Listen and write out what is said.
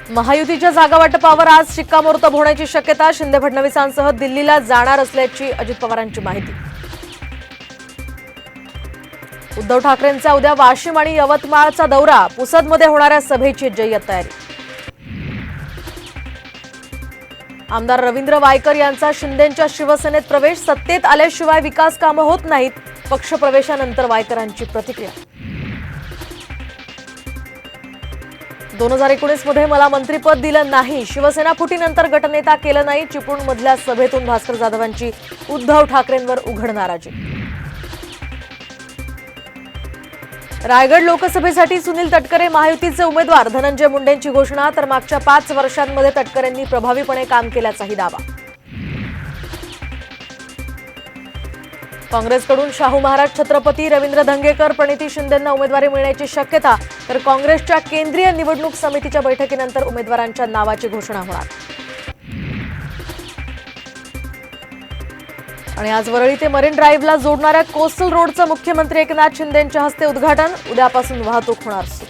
महायुतीच्या जागा वाटपावर आज शिक्कामोर्तब होण्याची शक्यता. शिंदे फडणवीसांसह दिल्लीला जाणार असल्याची अजित पवारांची माहिती. उद्धव ठाकरेंचा उद्या वाशिम आणि यवतमाळचा दौरा. पुसदमध्ये होणाऱ्या सभेची जय्यत तयारी. आमदार रवींद्र वायकर यांचा शिंदेंच्या शिवसेनेत प्रवेश. सत्तेत आल्याशिवाय विकास कामं होत नाहीत. पक्षप्रवेशानंतर वायकरांची प्रतिक्रिया. 2019 मध्ये मला मंत्रिपद दिलं नाही. शिवसेना फुटीनंतर गटनेता केलं नाही. चिपळूणमधल्या सभेतून भास्कर जाधवांची उद्धव ठाकरेंवर उघड नाराजी. रायगड लोकसभेसाठी सुनील तटकरे महायुतीचे उमेदवार. धनंजय मुंडेंची घोषणा. तर मागच्या 5 वर्षांमध्ये तटकरेंनी प्रभावीपणे काम केल्याचाही दावा. काँग्रेसकडून शाहू महाराज छत्रपती, रवींद्र धंगेकर, प्रणिती शिंदेंना उमेदवारी मिळण्याची शक्यता. तर काँग्रेसच्या केंद्रीय निवडणूक समितीच्या बैठकीनंतर उमेदवारांच्या नावाची घोषणा होणार. आणि आज वरळी ते मरीन ड्राईव्हला जोडणाऱ्या कोस्टल रोडचं मुख्यमंत्री एकनाथ शिंदेंच्या हस्ते उद्घाटन. उद्यापासून वाहतूक होणार सुरू.